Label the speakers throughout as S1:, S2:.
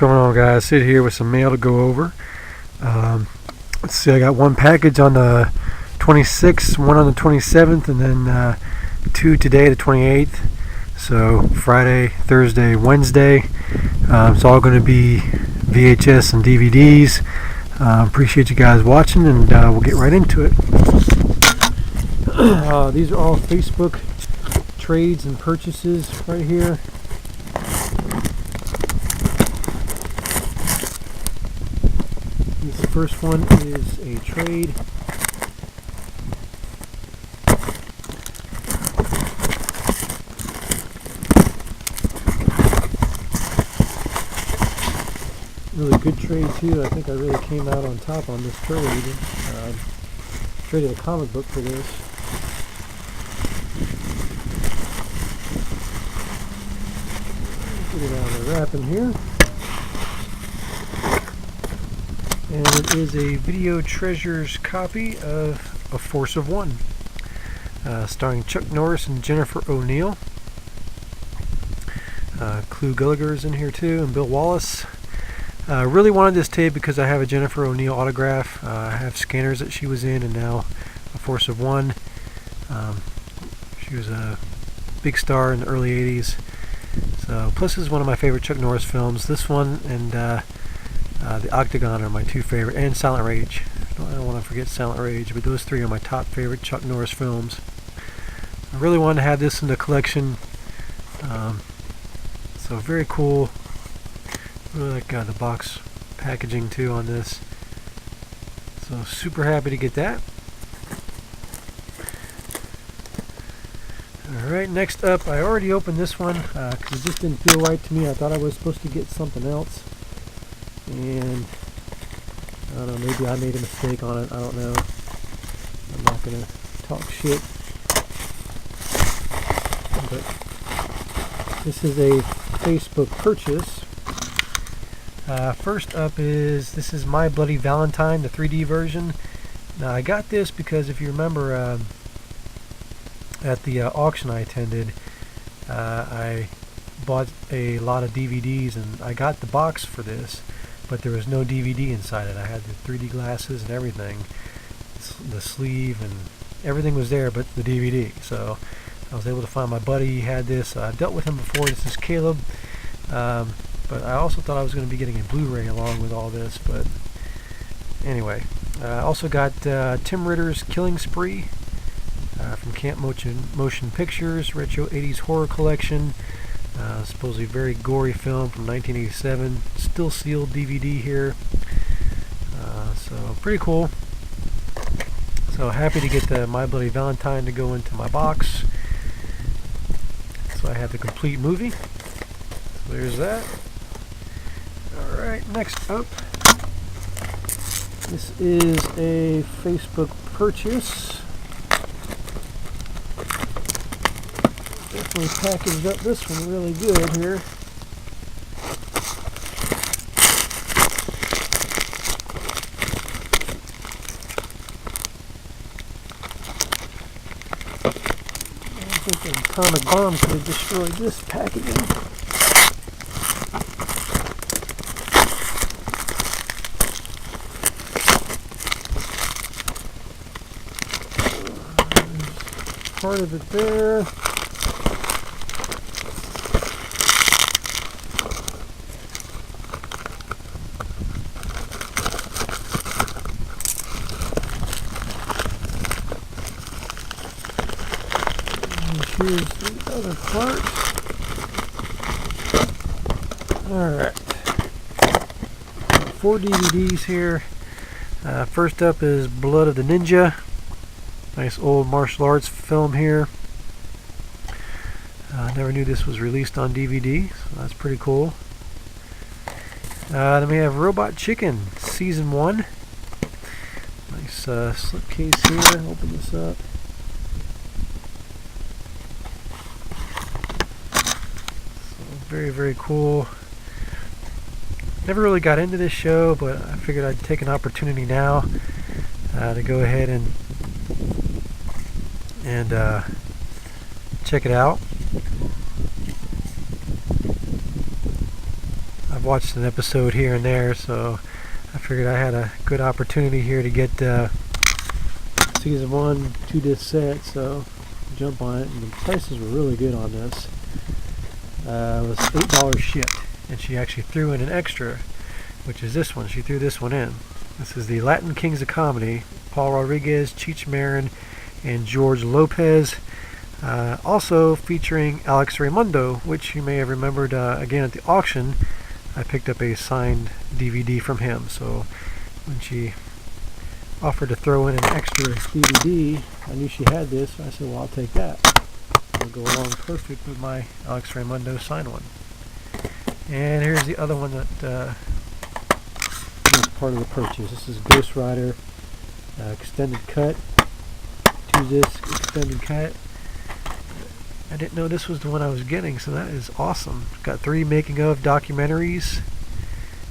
S1: going on, guys? Sit here with some mail to go over. Let's see, I got one package on the 26th, one on the 27th, and then two today, the 28th. So Friday, Thursday, Wednesday. It's all going to be VHS and DVDs. Appreciate you guys watching, and we'll get right into it. These are all Facebook trades and purchases right here. The first one is a trade. Really good trade too. I think I really came out on top on this trade. Traded a comic book for this. Put it out of the wrapping here. And it is a Video Treasures copy of A Force of One, starring Chuck Norris and Jennifer O'Neill. Clu Gulager's in here too, and Bill Wallace. Really wanted this tape because I have a Jennifer O'Neill autograph. I have Scanners that she was in, and now A Force of One. She was a big star in the early 80s. So, plus this is one of my favorite Chuck Norris films. This one and The Octagon are my two favorite, and Silent Rage. I don't want to forget Silent Rage, but those three are my top favorite Chuck Norris films. I really wanted to have this in the collection. So very cool. Really like the box packaging too on this. So super happy to get that. Alright, next up, I already opened this one because it just didn't feel right to me. I thought I was supposed to get something else. And I don't know, maybe I made a mistake on it. I don't know. I'm not going to talk shit. But this is a Facebook purchase. First up is, this is My Bloody Valentine, the 3D version. Now I got this because if you remember at the auction I attended, I bought a lot of DVDs and I got the box for this, but there was no DVD inside it. I had the 3D glasses and everything, the sleeve and everything was there but the DVD. So I was able to find my buddy. He had this. I dealt with him before. This is Caleb. But I also thought I was going to be getting a Blu-ray along with all this. But anyway, I also got Tim Ritter's Killing Spree from Camp Motion Pictures, Retro 80s Horror Collection. Supposedly very gory film from 1987. Still sealed DVD here. So pretty cool. So happy to get the My Bloody Valentine to go into my box. So I have the complete movie. So there's that. Alright, next up. This is a Facebook purchase. Definitely packaged up this one really good here. I think an atomic bomb could have destroyed this packaging. Part of it there. Here's the other part. Alright. 4 DVDs here. First up is Blood of the Ninja. Nice old martial arts film here. I never knew this was released on DVD, so that's pretty cool. Then we have Robot Chicken, Season 1. Nice slipcase here. Open this up. Very, very cool. Never really got into this show, but I figured I'd take an opportunity now to go ahead and check it out. I've watched an episode here and there, so I figured I had a good opportunity here to get season 1 2-disc set, so jump on it. And the prices were really good on this. It was $8 shipped, and she actually threw in an extra, which is this one. She threw this one in. This is the Latin Kings of Comedy, Paul Rodriguez, Cheech Marin, and George Lopez. Also featuring Alex Raimundo, which you may have remembered again at the auction. I picked up a signed DVD from him, so when she offered to throw in an extra DVD, I knew she had this, so I said, well, I'll take that. It'll go along perfect with my Alex Raimundo signed one. And here's the other one that was part of the purchase. This is Ghost Rider extended cut, 2-disc extended cut. I didn't know this was the one I was getting, so that is awesome. It's got 3 making of documentaries,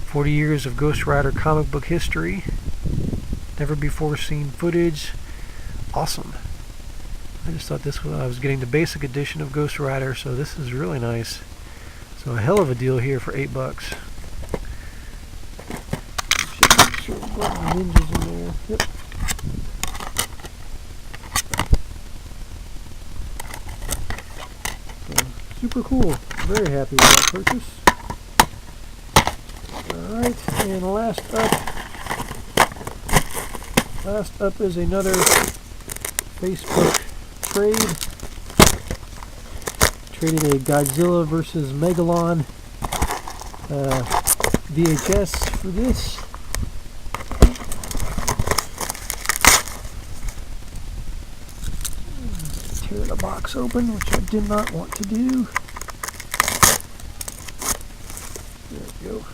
S1: 40 years of Ghost Rider comic book history, never before seen footage. Awesome. I just thought this was, I was getting the basic edition of Ghost Rider, so this is really nice. So a hell of a deal here for $8. Sure, ninjas in there. Yep. Super cool. Very happy with that purchase. Alright, and last up is another Facebook trade. Trading a Godzilla vs. Megalon VHS for this. Tear the box open, which I did not want to do. There we go.